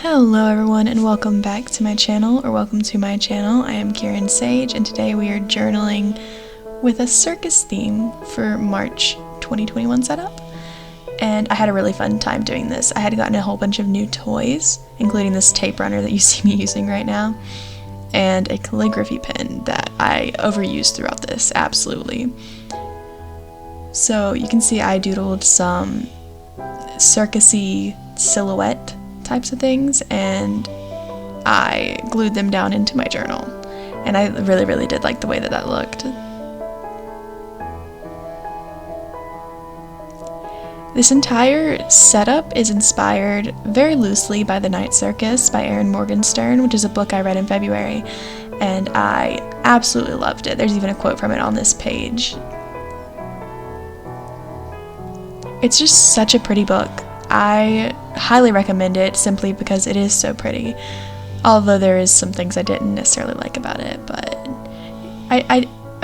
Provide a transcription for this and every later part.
Hello everyone and welcome back to my channel, or welcome to my channel. I am Kieran Sage and today we are journaling with a circus theme for March 2021 setup. And I had a really fun time doing this. I had gotten a whole bunch of new toys, including this tape runner that you see me using right now, and a calligraphy pen that I overused throughout this, absolutely. So you can see I doodled some circus-y silhouette types of things, and I glued them down into my journal, and I really did like the way that looked. This entire setup is inspired very loosely by The Night Circus by Erin Morgenstern, which is a book I read in February, and I absolutely loved it. There's even a quote from it on this page. It's just such a pretty book. I highly recommend it simply because it is so pretty, although there is some things I didn't necessarily like about it, but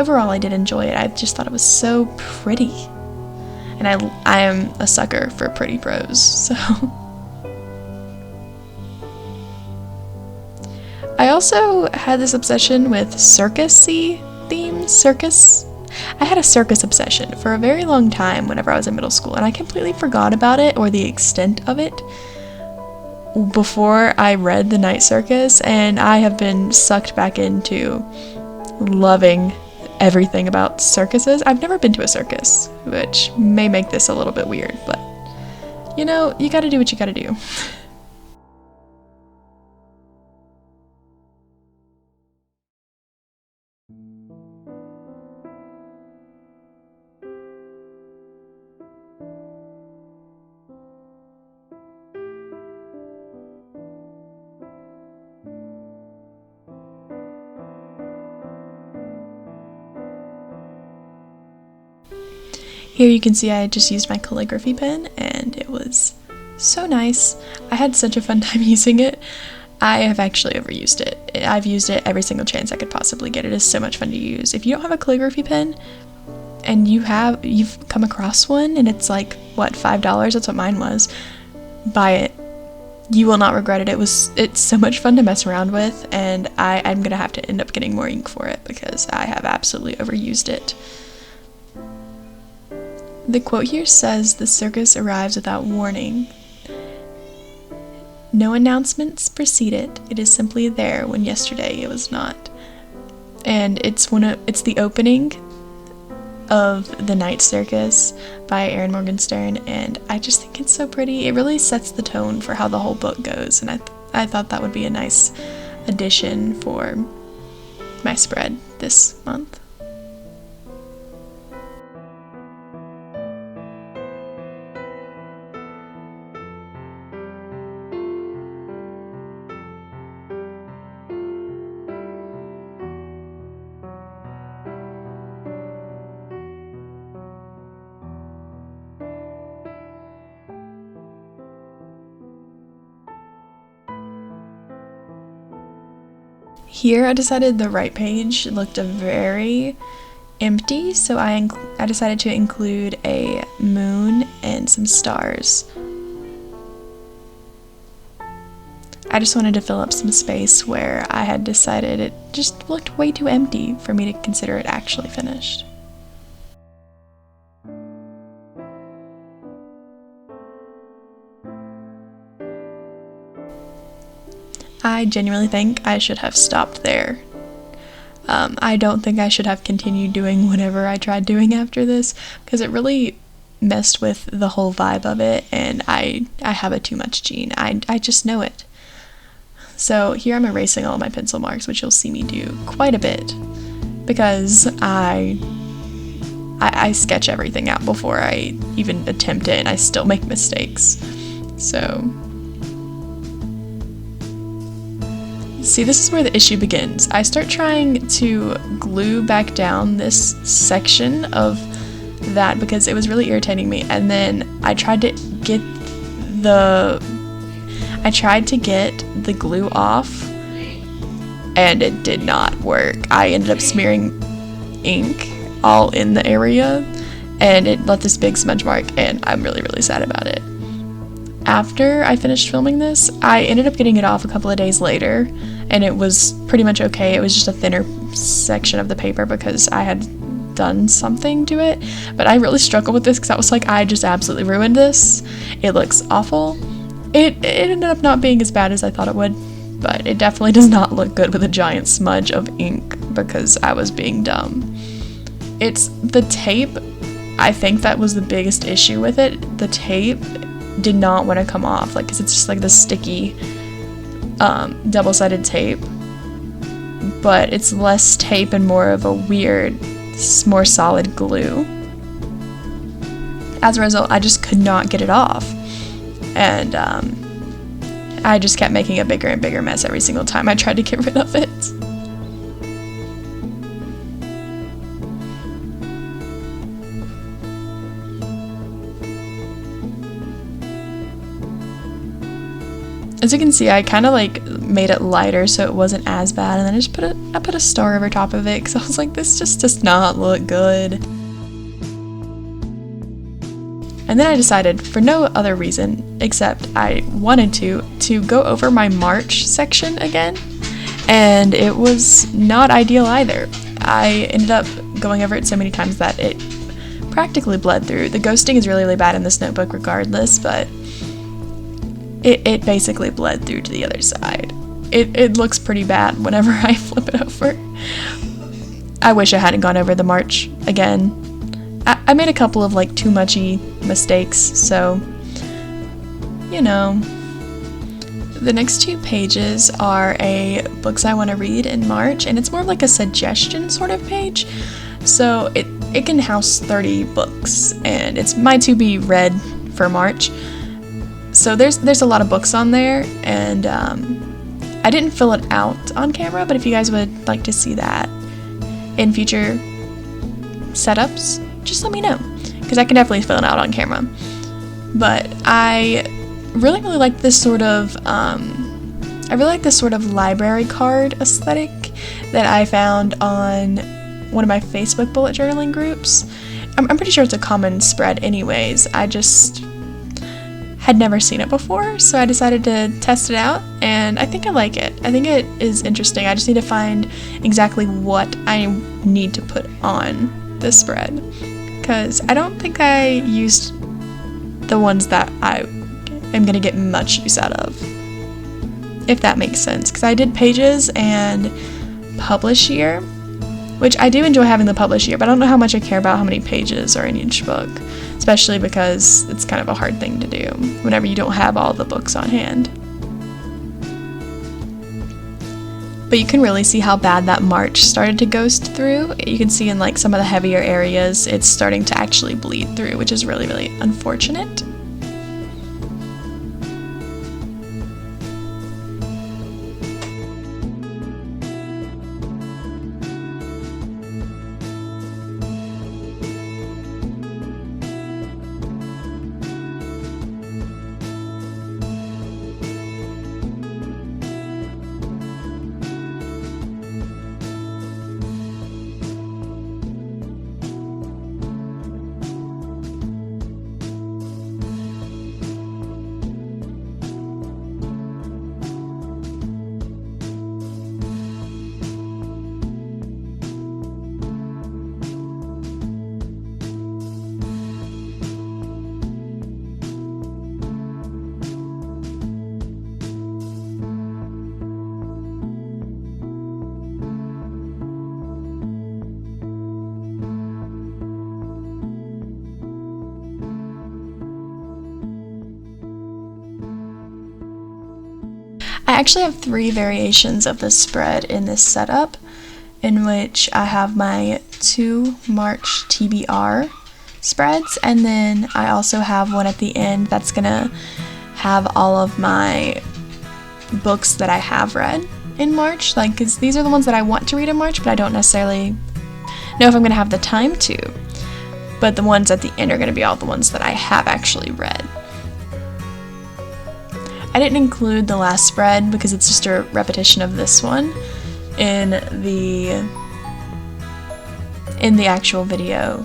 overall I did enjoy it. I just thought it was so pretty, and I am a sucker for pretty prose, so. I also had this obsession with circus-y themes, I had a circus obsession for a very long time whenever I was in middle school, and I completely forgot about it or the extent of it before I read The Night Circus, and I have been sucked back into loving everything about circuses. I've never been to a circus, which may make this a little bit weird, but you know, you gotta do what you gotta do. Here you can see I just used my calligraphy pen, and it was so nice. I had such a fun time using it. I have actually overused it. I've used it every single chance I could possibly get. It is so much fun to use. If you don't have a calligraphy pen and you've come across one and it's like, what, $5? That's what mine was. Buy it. You will not regret it. It's so much fun to mess around with, and I'm gonna have to end up getting more ink for it because I have absolutely overused it. The quote here says, "The circus arrives without warning. No announcements precede it. It is simply there when yesterday it was not." And it's the opening of The Night Circus by Erin Morgenstern, and I just think it's so pretty. It really sets the tone for how the whole book goes, and I thought that would be a nice addition for my spread this month. Here I decided the right page looked very empty, so I decided to include a moon and some stars. I just wanted to fill up some space where I had decided it just looked way too empty for me to consider it actually finished. I genuinely think I should have stopped there. I don't think I should have continued doing whatever I tried doing after this, because it really messed with the whole vibe of it, and I have a too much gene. I just know it. So here I'm erasing all of my pencil marks, which you'll see me do quite a bit, because I sketch everything out before I even attempt it, and I still make mistakes. So see, this is where the issue begins. I start trying to glue back down this section of that because it was really irritating me, and then I tried to get the glue off, and it did not work. I ended up smearing ink all in the area, and it left this big smudge mark, and I'm really sad about it. after I finished filming this, I ended up getting it off a couple of days later, and it was pretty much okay. It was just a thinner section of the paper because I had done something to it, but I really struggled with this because I was like, I just absolutely ruined this. It looks awful. It ended up not being as bad as I thought it would, but it definitely does not look good with a giant smudge of ink because I was being dumb. It's the tape. I think that was the biggest issue with it. The tape did not want to come off, like, because it's just like this sticky double-sided tape, but it's less tape and more of a weird, more solid glue. As a result, I just could not get it off, and I just kept making a bigger and bigger mess every single time I tried to get rid of it. As you can see, I kind of like made it lighter so it wasn't as bad, and then I put a star over top of it because I was like, this just does not look good. And then I decided, for no other reason except I wanted to go over my March section again, and it was not ideal either. I ended up going over it so many times that it practically bled through. The ghosting is really, really bad in this notebook regardless, but it basically bled through to the other side. It looks pretty bad whenever I flip it over. I wish I hadn't gone over the March again. I made a couple of like too muchy mistakes, so you know. The next 2 pages are a books I want to read in March, and it's more of like a suggestion sort of page. So it can house 30 books, and it's my to be read for March. So there's a lot of books on there, and I didn't fill it out on camera, but if you guys would like to see that in future setups, just let me know, because I can definitely fill it out on camera. But I really like this sort of library card aesthetic that I found on one of my Facebook bullet journaling groups. I'm pretty sure it's a common spread anyways. I just had never seen it before, so I decided to test it out, and I think I like it. I think it is interesting. I just need to find exactly what I need to put on this spread, because I don't think I used the ones that I am going to get much use out of, if that makes sense, because I did pages and publish year, which I do enjoy having the publish year, but I don't know how much I care about how many pages are in each book, especially because it's kind of a hard thing to do whenever you don't have all the books on hand. But you can really see how bad that March started to ghost through. You can see in like some of the heavier areas, it's starting to actually bleed through, which is really, really unfortunate. I actually have 3 variations of this spread in this setup, in which I have my 2 March TBR spreads, and then I also have one at the end that's gonna have all of my books that I have read in March, like, because these are the ones that I want to read in March, but I don't necessarily know if I'm gonna have the time to. But the ones at the end are gonna be all the ones that I have actually read. I didn't include the last spread because it's just a repetition of this one in the actual video.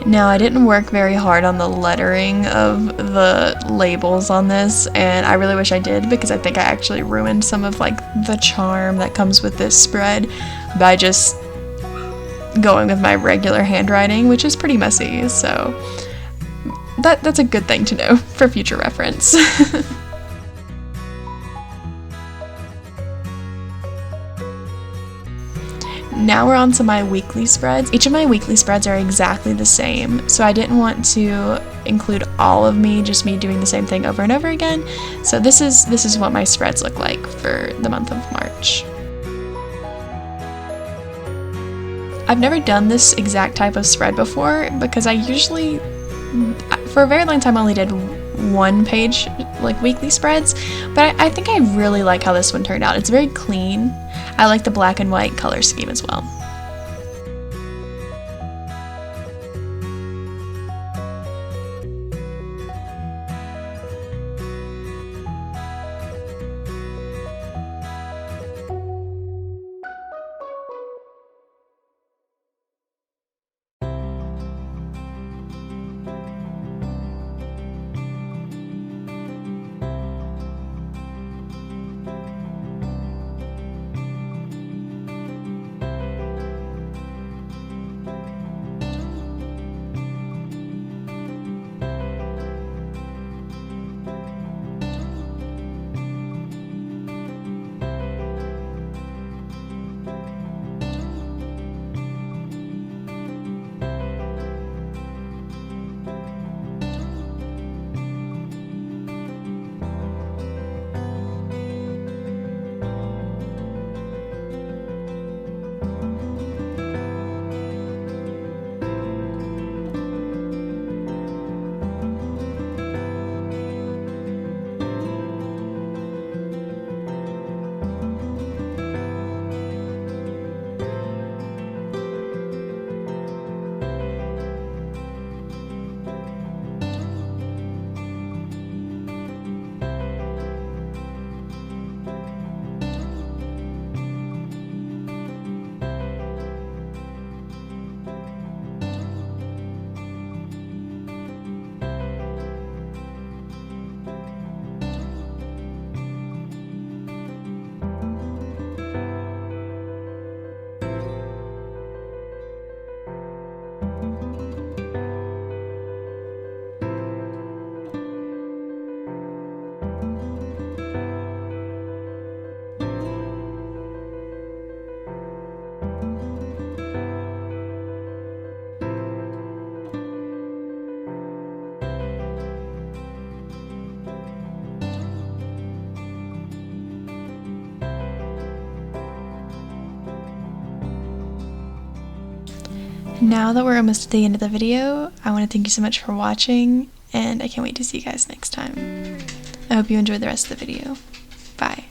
Now, I didn't work very hard on the lettering of the labels on this, and I really wish I did, because I think I actually ruined some of like the charm that comes with this spread by just going with my regular handwriting, which is pretty messy, so that's a good thing to know for future reference. Now we're on to my weekly spreads. Each of my weekly spreads are exactly the same, so I didn't want to include all of me, just me doing the same thing over and over again. So this is what my spreads look like for the month of March. I've never done this exact type of spread before because I usually, for a very long time, only did one page like weekly spreads, but I think I really like how this one turned out. It's very clean. I like the black and white color scheme as well. Now that we're almost at the end of the video, I want to thank you so much for watching, and I can't wait to see you guys next time. I hope you enjoyed the rest of the video. Bye.